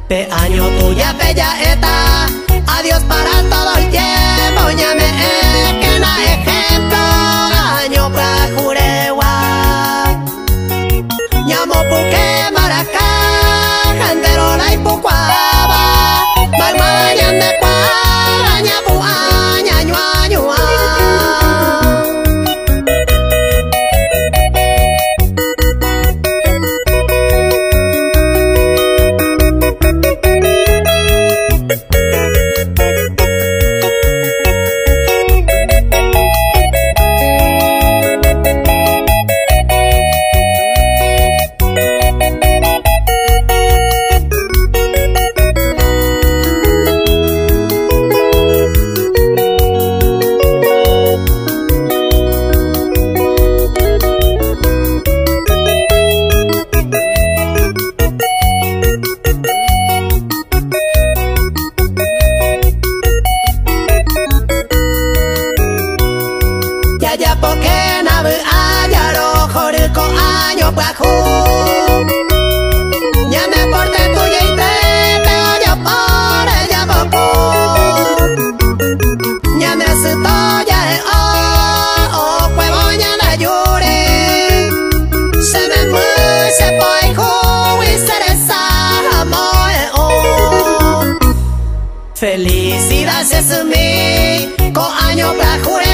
Pe año tuya bella eta, adiós para todo el tiempo. Ñame que na ejemplo, año pra jurewa. Ñamo puque maracá, jandero la ipucuaba. Malmañan de cuara, ñapu aña, ñua, ñua. Ya porque nabu ayaro joriko año bajo. Ya me porté tuya y te oyo por ella poco. Ya me suto ya o cuevo ya na yure. Se me fue se fue y se desarmó. Felicidades es mi co año bajo.